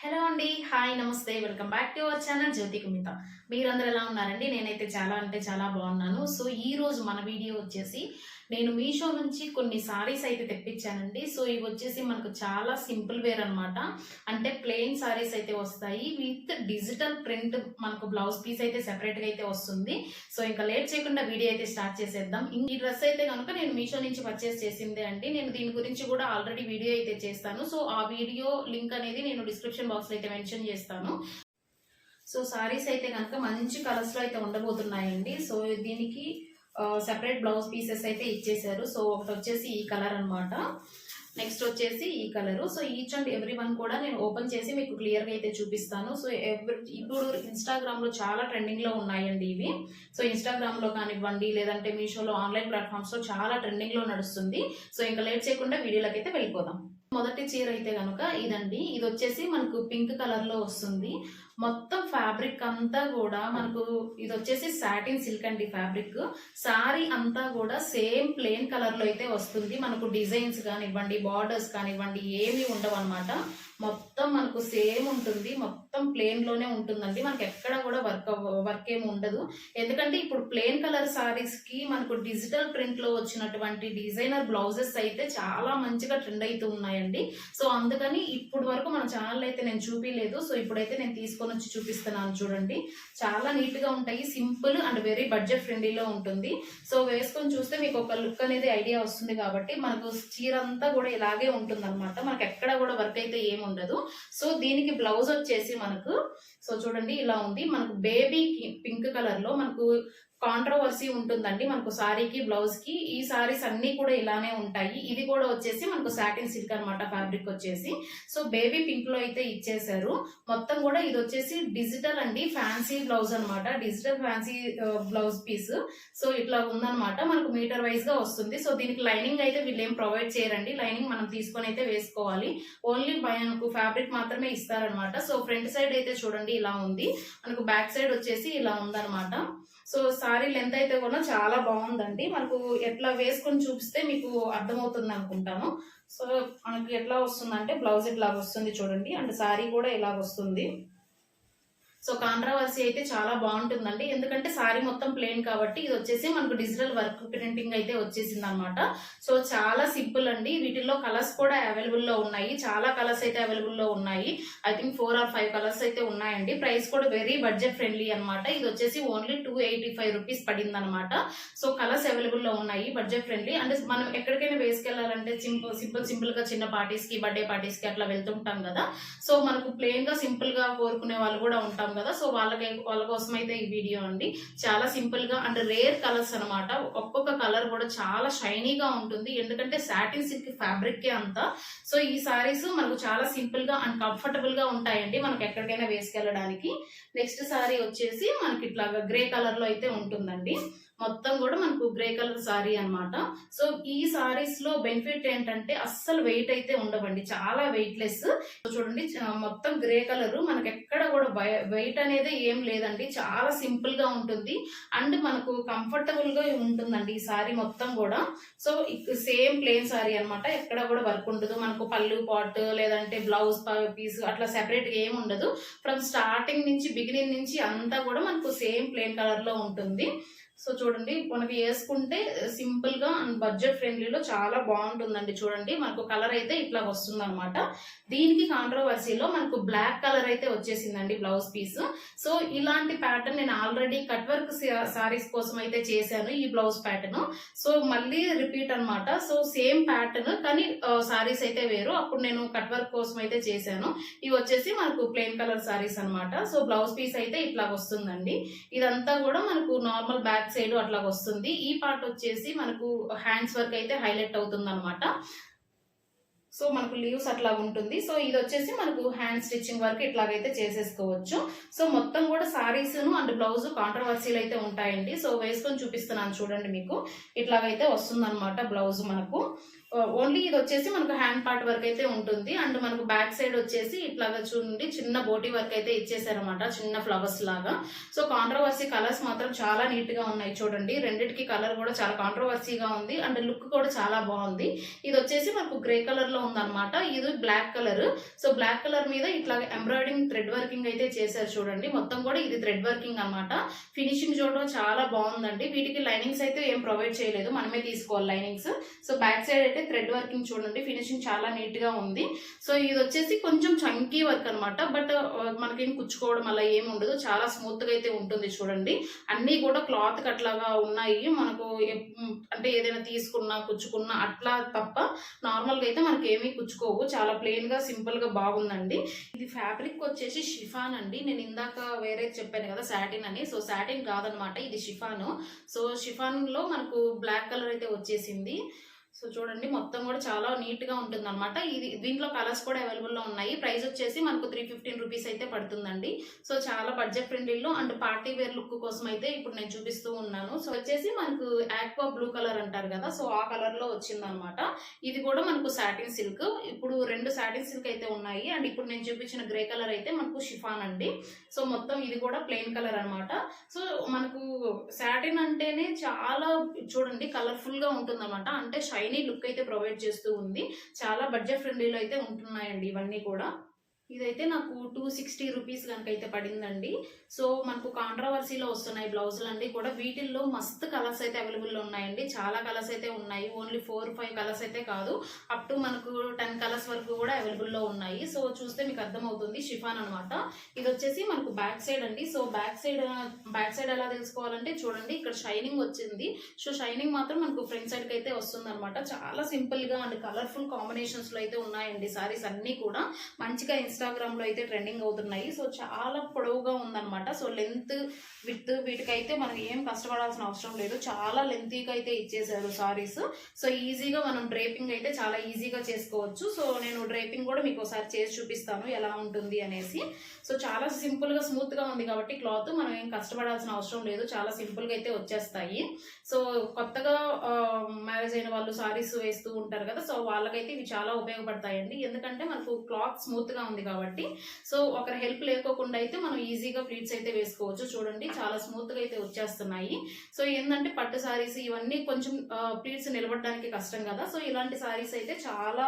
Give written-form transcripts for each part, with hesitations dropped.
Hello అండి. Hi, నమస్తే. Welcome back to our channel Jyothi Kumitha. మీరందరూ ఎలా ఉన్నారండి? నేనైతే చాలా అంటే చాలా బాగున్నాను. సో ఈ రోజు మన వీడియో వచ్చేసి నేను మీషో నుంచి కొన్ని సారీస్ అయితే తెప్పించానండి. సో ఇవి వచ్చేసి మనకు చాలా సింపుల్ వేర్ అనమాట. అంటే ప్లెయిన్ సారీస్ అయితే వస్తాయి విత్ డిజిటల్ ప్రింట్. మనకు బ్లౌజ్ పీస్ అయితే సెపరేట్ గా అయితే వస్తుంది. సో ఇంకా లేట్ చేయకుండా వీడియో అయితే స్టార్ట్ చేసేద్దాం. ఈ డ్రెస్ అయితే కనుక నేను మీషో నుంచి పర్చేస్ చేసిందే అండి. నేను దీని గురించి కూడా ఆల్రెడీ వీడియో అయితే చేస్తాను. సో ఆ వీడియో లింక్ అనేది నేను డిస్క్రిప్షన్ బాక్స్ లో అయితే మెన్షన్ చేస్తాను. సో సారీస్ అయితే కనుక మంచి కలర్స్ లో అయితే ఉండబోతున్నాయండి. సో దీనికి సెపరేట్ బ్లౌజ్ పీసెస్ అయితే ఇచ్చేసారు. సో ఒకటి వచ్చేసి ఈ కలర్ అనమాట, నెక్స్ట్ వచ్చేసి ఈ colour. So each and every one కూడా నేను ఓపెన్ చేసి మీకు క్లియర్ గా అయితే చూపిస్తాను. సో ఇప్పుడు ఇన్స్టాగ్రామ్ లో చాలా ట్రెండింగ్ లో ఉన్నాయండి ఇవి. సో ఇన్స్టాగ్రామ్ లో కానివ్వండి, లేదంటే మీషోలో, ఆన్లైన్ ప్లాట్ఫామ్స్ లో చాలా ట్రెండింగ్ లో నడుస్తుంది. సో ఇంకా లేట్ చేయకుండా వీడియోలోకి అయితే వెళ్ళిపోదాం. మొదటి చీర అయితే కనుక ఇదండి. ఇది వచ్చేసి మనకు పింక్ కలర్ లో వస్తుంది. మొత్తం ఫ్యాబ్రిక్ అంతా కూడా మనకు ఇది వచ్చేసి సాటిన్ సిల్క్ అండి ఫ్యాబ్రిక్. సారీ అంతా కూడా సేమ్ ప్లెయిన్ కలర్ లో అయితే వస్తుంది. మనకు డిజైన్స్ కానివ్వండి, బార్డర్స్ కానివ్వండి ఏమీ ఉండవు అనమాట. మొత్తం మనకు సేమ్ ఉంటుంది. మొత్తం ప్లెయిన్ లోనే ఉంటుందండి. మనకి ఎక్కడ కూడా వర్క్ ఏమి ఉండదు. ఎందుకంటే ఇప్పుడు ప్లెయిన్ కలర్ సారీస్ కి మనకు డిజిటల్ ప్రింట్ లో వచ్చినటువంటి డిజైనర్ బ్లౌజెస్ అయితే చాలా మంచిగా ట్రెండ్ అవుతూ ఉన్నాయండి. సో అందుకని ఇప్పుడు వరకు మన ఛానల్ అయితే నేను చూపించలేదు. సో ఇప్పుడైతే నేను తీసుకొని వచ్చి చూపిస్తున్నాను. చూడండి, చాలా నీట్ గా ఉంటాయి. సింపుల్ అండ్ వెరీ బడ్జెట్ ఫ్రెండ్లీలో ఉంటుంది. సో వేసుకొని చూస్తే మీకు ఒక లుక్ అనేది ఐడియా వస్తుంది. కాబట్టి మనకు చీర అంతా కూడా ఇలాగే ఉంటుంది అనమాట. మనకు ఎక్కడ కూడా వర్క్ అయితే ఏమి ఉండదు. సో దీనికి బ్లౌజ్ వచ్చేసి మనకు సో చూడండి ఇలా ఉంది. మనకు బేబీ పింక్ కలర్ లో మనకు కాంట్రవర్సీ ఉంటుందండి మనకు సారీకి బ్లౌజ్ కి. ఈ సారీస్ అన్ని కూడా ఇలానే ఉంటాయి. ఇది కూడా వచ్చేసి మనకు సాటిన్ సిల్క్ అనమాట ఫ్యాబ్రిక్ వచ్చేసి. సో బేబీ పింక్ లో అయితే ఇచ్చేసారు. మొత్తం కూడా ఇది వచ్చేసి డిజిటల్ అండి, ఫ్యాన్సీ బ్లౌజ్ అనమాట. Digital fancy blouse piece. So ఇట్లా ఉందనమాట. మనకు మీటర్ వైజ్ గా వస్తుంది. సో దీనికి లైనింగ్ అయితే వీళ్ళు ఏం ప్రొవైడ్ చేయరండి. లైనింగ్ మనం తీసుకొని అయితే వేసుకోవాలి. ఓన్లీ మనకు ఫ్యాబ్రిక్ మాత్రమే ఇస్తారనమాట. సో ఫ్రంట్ సైడ్ అయితే చూడండి ఇలా ఉంది. మనకు బ్యాక్ సైడ్ వచ్చేసి ఇలా ఉందనమాట. సో సారీ లెంత్ అయితే కూడా చాలా బాగుందండి. మనకు ఎట్లా వేసుకొని చూపిస్తే మీకు అర్థమవుతుంది అనుకుంటాను. సో మనకి ఎట్లా వస్తుందంటే బ్లౌజ్ ఇట్లా వస్తుంది చూడండి, అండ్ సారీ కూడా ఇలా వస్తుంది. సో కాంట్రవర్సీ అయితే చాలా బాగుంటుందండి. ఎందుకంటే సారీ మొత్తం ప్లెయిన్ కాబట్టి ఇది వచ్చేసి మనకు డిజిటల్ వర్క్ ప్రింటింగ్ అయితే వచ్చేసింది అనమాట. సో చాలా సింపుల్ అండి. వీటిల్లో కలర్స్ కూడా అవైలబుల్ లో ఉన్నాయి. చాలా కలర్స్ అయితే అవైలబుల్ లో ఉన్నాయి. ఐ థింక్ 4 or 5 కలర్స్ అయితే ఉన్నాయండి. ప్రైస్ కూడా వెరీ బడ్జెట్ ఫ్రెండ్లీ అనమాట. ఇది వచ్చేసి ఓన్లీ 285 రూపీస్ పడింది అనమాట. సో కలర్స్ అవైలబుల్ లో ఉన్నాయి, బడ్జెట్ ఫ్రెండ్లీ. అండ్ మనం ఎక్కడికైనా వేసుకెళ్లాలంటే సింపుల్ గా చిన్న పార్టీస్ కి, బర్త్డే పార్టీస్ కి అట్లా వెళ్తుంటాం కదా. సో మనకు ప్లెయిన్ గా సింపుల్ గా కోరుకునే వాళ్ళు కూడా ఉంటాం కదా. సో వాళ్ళ కోసం అయితే ఈ వీడియో అండి. చాలా సింపుల్ గా అండ్ రేర్ కలర్స్ అనమాట. ఒక్కొక్క కలర్ కూడా చాలా షైనీగా ఉంటుంది. ఎందుకంటే సాటిన్ సిల్క్ ఫ్యాబ్రిక్ కే అంతా. సో ఈ సారీస్ మనకు చాలా సింపుల్ గా అండ్ కంఫర్టబుల్ గా ఉంటాయండి మనకు ఎక్కడికైనా వేసుకెళ్ళడానికి. నెక్స్ట్ సారీ వచ్చేసి మనకి ఇట్లాగా గ్రే కలర్ లో అయితే ఉంటుందండి. మొత్తం కూడా మనకు గ్రే కలర్ సారీ అనమాట. సో ఈ సారీస్ లో బెనిఫిట్ ఏంటంటే అస్సలు వెయిట్ అయితే ఉండవండి, చాలా వెయిట్ లెస్. చూడండి మొత్తం గ్రే కలర్, మనకి ఎక్కడ కూడా వెయిట్ అనేది ఏం లేదండి. చాలా సింపుల్ గా ఉంటుంది అండ్ మనకు కంఫర్టబుల్ గా ఉంటుందండి ఈ సారీ మొత్తం కూడా. సో సేమ్ ప్లెయిన్ సారీ అనమాట. ఎక్కడ కూడా వర్క్ ఉండదు. మనకు పళ్ళు పాట్ లేదంటే బ్లౌజ్ పీస్ అట్లా సెపరేట్ గా ఏం ఉండదు. ఫ్రమ్ స్టార్టింగ్ నుంచి బిగినింగ్ నుంచి అంతా కూడా మనకు సేమ్ ప్లెయిన్ కలర్ లో ఉంటుంది. సో చూడండి మనకి వేసుకుంటే సింపుల్ గా అండ్ బడ్జెట్ ఫ్రెండ్లీలో చాలా బాగుంటుందండి. చూడండి మనకు కలర్ అయితే ఇట్లా వస్తుంది అనమాట. దీనికి కాంట్రవర్సీలో మనకు బ్లాక్ కలర్ అయితే వచ్చేసిందండి బ్లౌజ్ పీస్. సో ఇలాంటి ప్యాటర్న్ నేను ఆల్రెడీ కట్ వర్క్ సారీస్ కోసం అయితే చేశాను ఈ బ్లౌజ్ ప్యాటర్న్. సో మళ్ళీ రిపీట్ అనమాట. సో సేమ్ ప్యాటర్న్ కానీ సారీస్ అయితే వేరు. అప్పుడు నేను కట్ వర్క్ కోసం అయితే చేశాను. ఇవి వచ్చేసి మనకు ప్లెయిన్ కలర్ సారీస్ అనమాట. సో బ్లౌజ్ పీస్ అయితే ఇట్లా వస్తుందండి. ఇదంతా కూడా మనకు నార్మల్ బ్యాక్ సైడ్ అట్లా వస్తుంది. ఈ పార్ట్ వచ్చేసి మనకు హ్యాండ్స్ వర్క్ అయితే హైలైట్ అవుతుంది అనమాట. సో మనకు లీవ్స్ అట్లా ఉంటుంది. సో ఇది వచ్చేసి మనకు హ్యాండ్ స్టిచ్చింగ్ వర్క్ ఇట్లాగైతే చేసేసుకోవచ్చు. సో మొత్తం కూడా సారీస్ అండ్ బ్లౌజ్ కాంట్రవర్సీలు అయితే ఉంటాయండి. సో వేసుకొని చూపిస్తున్నాను చూడండి. మీకు ఇట్లాగైతే వస్తుంది అనమాట బ్లౌజ్ మనకు. ఓన్లీ ఇది వచ్చేసి మనకు హ్యాండ్ పార్ట్ వర్క్ అయితే ఉంటుంది. అండ్ మనకు బ్యాక్ సైడ్ వచ్చేసి ఇట్లాగా చూడండి చిన్న బోటీ వర్క్ అయితే ఇచ్చేసారనమాట, చిన్న ఫ్లవర్స్ లాగా. సో కాంట్రవర్సీ కలర్స్ మాత్రం చాలా నీట్ గా ఉన్నాయి చూడండి. రెండిటికి కలర్ కూడా చాలా కాంట్రవర్సీగా ఉంది అండ్ లుక్ కూడా చాలా బాగుంది. ఇది వచ్చేసి మనకు గ్రే కలర్ లో ఉందన్నమాట, ఇది black colour. So black colour మీద ఇట్లా ఎంబ్రాయిడింగ్ థ్రెడ్ వర్కింగ్ అయితే చేశారు చూడండి. మొత్తం కూడా ఇది థ్రెడ్ వర్కింగ్ అనమాట. ఫినిషింగ్ చూడడం చాలా బాగుందండి. వీటికి లైనింగ్స్ అయితే ఏం ప్రొవైడ్ చేయలేదు, మనమే తీసుకోవాలి లైనింగ్స్. సో బ్యాక్ సైడ్ అయితే థ్రెడ్ వర్కింగ్ చూడండి, ఫినిషింగ్ చాలా నీట్ గా ఉంది. సో ఇది వచ్చేసి కొంచెం చంకీ వర్క్ అనమాట, బట్ మనకేం కుచ్చుకోవడం అలా ఏమి ఉండదు, చాలా స్మూత్ గా అయితే ఉంటుంది చూడండి. అన్ని కూడా క్లాత్ అట్లాగా ఉన్నాయి మనకు, అంటే ఏదైనా తీసుకున్నా కుచ్చుకున్నా అట్లా తప్ప నార్మల్ గా అయితే మనకి ఏమీ కుచ్చుకోవు. చాలా ప్లెయిన్ గా సింపుల్ గా బాగుందండి. ఇది ఫ్యాబ్రిక్ వచ్చేసి షిఫాన్ అండి. నేను ఇందాక వేరే చెప్పాను కదా సాటిన్ అని, సో సాటిన్ కాదనమాట, ఇది షిఫాన్. సో షిఫాన్ లో మనకు బ్లాక్ కలర్ అయితే వచ్చేసింది. సో చూడండి మొత్తం కూడా చాలా నీట్ గా ఉంటుంది అనమాట. ఇది దీంట్లో కలర్స్ కూడా అవైలబుల్ లో ఉన్నాయి. ప్రైస్ వచ్చేసి మనకు 315 రూపీస్ అయితే పడుతుందండి. సో చాలా బడ్జెట్ ఫ్రెండ్లీలో అండ్ పార్టీ వేర్ లుక్ కోసం అయితే ఇప్పుడు నేను చూపిస్తూ ఉన్నాను. సో వచ్చేసి మనకు ఆక్వా బ్లూ కలర్ అంటారు కదా, సో ఆ కలర్ లో వచ్చింది అనమాట. ఇది కూడా మనకు సాటిన్ సిల్క్. ఇప్పుడు 2 సాటిన్ సిల్క్ అయితే ఉన్నాయి అండ్ ఇప్పుడు నేను చూపించిన గ్రే కలర్ అయితే మనకు షిఫాన్ అండి. సో మొత్తం ఇది కూడా ప్లెయిన్ కలర్ అనమాట. సో మనకు సాటిన్ అంటేనే చాలా చూడండి కలర్ఫుల్ గా ఉంటుంది అనమాట, అంటే షైనీ లుక్ అయితే ప్రొవైడ్ చేస్తూ ఉంది. చాలా బడ్జెట్ ఫ్రెండ్లీలో అయితే ఉంటున్నాయండి ఇవన్నీ కూడా. ఇదైతే నాకు 260 రూపీస్ కనుక అయితే పడిందండి. సో మనకు కాంట్రవర్సీలో వస్తున్నాయి బ్లౌజులు అన్నీ కూడా. వీటిల్లో మస్తు కలర్స్ అయితే అవైలబుల్లో ఉన్నాయండి, చాలా కలర్స్ అయితే ఉన్నాయి. ఓన్లీ 4-5 కలర్స్ అయితే కాదు, అప్ టు మనకు 10 కలర్స్ వరకు కూడా అవైలబుల్లో ఉన్నాయి. సో చూస్తే మీకు అర్థమవుతుంది, షిఫాన్ అనమాట. ఇది వచ్చేసి మనకు బ్యాక్ సైడ్ అండి. సో బ్యాక్ సైడ్ ఎలా తెలుసుకోవాలంటే చూడండి, ఇక్కడ షైనింగ్ వచ్చింది. సో షైనింగ్ మాత్రం మనకు ఫ్రంట్ సైడ్ కి అయితే వస్తుంది అనమాట. చాలా సింపుల్ గా అండ్ కలర్ఫుల్ కాంబినేషన్స్ లో అయితే ఉన్నాయండి సారీస్ అన్ని కూడా. మంచిగా ఇన్స్టాగ్రామ్ లో అయితే ట్రెండింగ్ అవుతున్నాయి. సో చాలా పొడవుగా ఉందన్నమాట. సో లెంత్ విత్ వీటికైతే మనం ఏం కష్టపడాల్సిన అవసరం లేదు, చాలా లెంతీగా అయితే ఇచ్చేసారు సారీస్. సో ఈజీగా మనం డ్రేపింగ్ అయితే చాలా ఈజీగా చేసుకోవచ్చు. సో నేను డ్రేపింగ్ కూడా మీకు ఒకసారి చేసి చూపిస్తాను ఎలా ఉంటుంది అనేసి. సో చాలా సింపుల్ గా స్మూత్ గా ఉంది కాబట్టి క్లాత్ మనం ఏం కష్టపడాల్సిన అవసరం లేదు, చాలా సింపుల్ గా అయితే వచ్చేస్తాయి. సో కొత్తగా మ్యారేజ్ అయిన వాళ్ళు సారీస్ వేస్తూ ఉంటారు కదా, సో వాళ్ళకైతే ఇవి చాలా ఉపయోగపడతాయండి. ఎందుకంటే మనకు క్లాత్ స్మూత్ గా ఉంది కాబట్టి. సో ఒకరి హెల్ప్ లేకోకుండా అయితే మనం ఈజీగా ప్లీట్స్ అయితే వేసుకోవచ్చు. చూడండి చాలా స్మూత్ గా అయితే వచ్చేస్తున్నాయి. సో ఏంటంటే పట్టు సారీస్ ఇవన్నీ కొంచెం ప్లీట్స్ నిలబడడానికి కష్టం కదా, సో ఇలాంటి సారీస్ అయితే చాలా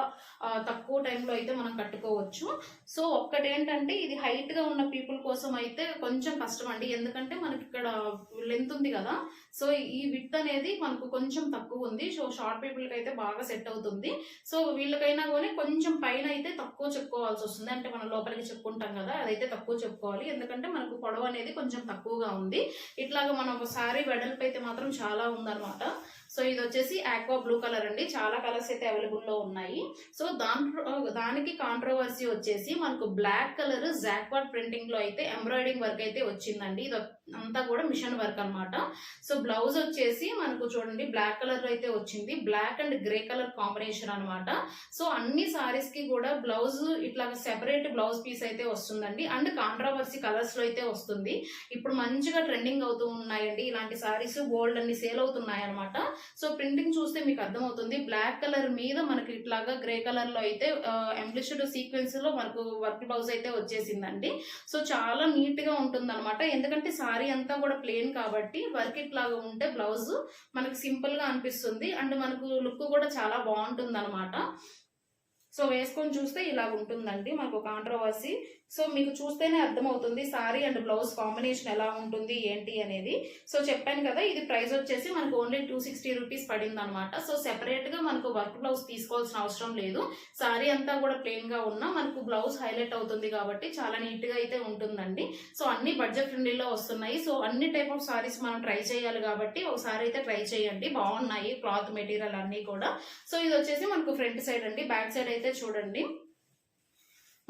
తక్కువ టైంలో అయితే మనం కట్టుకోవచ్చు. సో ఒక్కటేంటంటే ఇది హైట్ గా ఉన్న పీపుల్ కోసం అయితే కొంచెం కష్టం అండి, ఎందుకంటే మనకి ఇక్కడ లెంత్ ఉంది కదా, సో ఈ విడ్త్ అనేది మనకు కొంచెం తక్కువ ఉంది. సో షార్ట్ పీపుల్ కి అయితే బాగా సెట్ అవుతుంది. సో వీళ్ళకైనా కానీ కొంచెం పైన అయితే తక్కువ చెప్పుకోవాల్సి వస్తుంది, అంటే మనం లోపలికి చెప్పుకుంటాం కదా అదైతే తక్కువ చెప్పుకోవాలి, ఎందుకంటే మనకు పొడవు అనేది కొంచెం తక్కువగా ఉంది. ఇట్లాగా మనం ఒక సారీ వెడల్పు అయితే మాత్రం చాలా ఉందన్నమాట. సో ఇది వచ్చేసి ఆక్వా బ్లూ కలర్ అండి, చాలా కలర్స్ అయితే అవైలబుల్ లో ఉన్నాయి. సో దానికి కాంట్రవర్సీ వచ్చేసి మనకు బ్లాక్ కలర్ జాక్వార్డ్ ప్రింటింగ్ లో అయితే ఎంబ్రాయిడింగ్ వర్క్ అయితే వచ్చిందండి. ఇది అంతా కూడా మిషన్ వర్క్ అనమాట. సో బ్లౌజ్ వచ్చేసి మనకు చూడండి బ్లాక్ కలర్ లో అయితే వచ్చింది, black and grey colour combination అనమాట. సో అన్ని సారీస్ కి కూడా బ్లౌజ్ ఇట్లా సెపరేట్ బ్లౌజ్ పీస్ అయితే వస్తుందండి, అండ్ కాంట్రవర్సీ కలర్స్ లో అయితే వస్తుంది. ఇప్పుడు మంచిగా ట్రెండింగ్ అవుతూ ఉన్నాయండి ఇలాంటి సారీస్, గోల్డ్ అన్ని సేల్ అవుతున్నాయి అనమాట. సో ప్రింటింగ్ చూస్తే మీకు అర్థమవుతుంది, బ్లాక్ కలర్ మీద మనకి ఇట్లాగా గ్రే కలర్ లో అయితే ఎంబ్లిష్డ్ సీక్వెన్స్ లో మనకు వర్క్ బ్లౌజ్ అయితే వచ్చేసిందండి. సో చాలా నీట్ గా ఉంటుంది అనమాట, ఎందుకంటే సారీ అంతా కూడా ప్లెయిన్ కాబట్టి వర్క్ ఇట్లాగా ఉంటే బ్లౌజ్ మనకి సింపుల్ గా అనిపిస్తుంది అండ్ మనకు లుక్ కూడా చాలా బాగుంటుంది అనమాట. సో వేసుకొని చూస్తే ఇలా ఉంటుందండి మనకు కాంట్రవర్సీ. సో మీకు చూస్తేనే అర్థమవుతుంది సారీ అండ్ బ్లౌజ్ కాంబినేషన్ ఎలా ఉంటుంది ఏంటి అనేది. సో చెప్పాను కదా, ఇది ప్రైస్ వచ్చేసి మనకు ఓన్లీ 260 రూపీస్ పడింది అనమాట. సో సెపరేట్ గా మనకు వర్క్ బ్లౌజ్ తీసుకోవాల్సిన అవసరం లేదు, సారీ అంతా కూడా ప్లెయిన్ గా ఉన్నా మనకు బ్లౌజ్ హైలైట్ అవుతుంది కాబట్టి చాలా నీట్ గా అయితే ఉంటుందండి. సో అన్ని బడ్జెట్ ఫ్రెండ్లీలో వస్తున్నాయి. సో అన్ని టైప్ ఆఫ్ సారీస్ మనం ట్రై చేయాలి కాబట్టి ఒకసారి అయితే ట్రై చేయండి, బాగున్నాయి క్లాత్ మెటీరియల్ అన్ని కూడా. సో ఇది వచ్చేసి మనకు ఫ్రంట్ సైడ్ అండి. బ్యాక్ సైడ్ అయితే చూడండి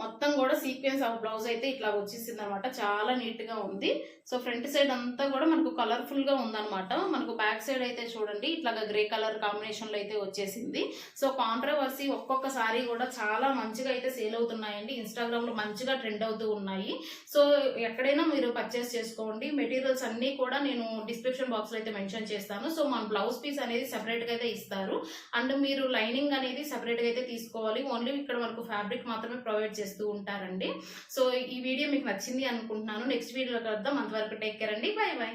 మొత్తం కూడా సీక్వెన్స్ ఆఫ్ బ్లౌజ్ అయితే ఇట్లా వచ్చేసింది అనమాట. చాలా నీట్ గా ఉంది. సో ఫ్రంట్ సైడ్ అంతా కూడా మనకు కలర్ఫుల్ గా ఉందన్నమాట. మనకు బ్యాక్ సైడ్ అయితే చూడండి ఇట్లాగా గ్రే కలర్ కాంబినేషన్ లో అయితే వచ్చేసింది. సో కాంట్రవర్సీ ఒక్కొక్క సారీ కూడా చాలా మంచిగా అయితే సేల్ అవుతున్నాయండి. ఇన్స్టాగ్రామ్ లో మంచిగా ట్రెండ్ అవుతూ ఉన్నాయి. సో ఎక్కడైనా మీరు పర్చేస్ చేసుకోండి. మెటీరియల్స్ అన్ని కూడా నేను డిస్క్రిప్షన్ బాక్స్ లో అయితే మెన్షన్ చేస్తాను. సో మన బ్లౌజ్ పీస్ అనేది సెపరేట్ గా అయితే ఇస్తారు. అండ్ మీరు లైనింగ్ అనేది సెపరేట్ గా అయితే తీసుకోవాలి. ఓన్లీ ఇక్కడ మనకు ఫ్యాబ్రిక్ మాత్రమే ప్రొవైడ్ చేస్తూ ఉంటారండి. సో ఈ వీడియో మీకు నచ్చింది అనుకుంటున్నాను. నెక్స్ట్ వీడియోలో కలుద్దాం. అంతవరకు టేక్ కేర్ అండి. By by.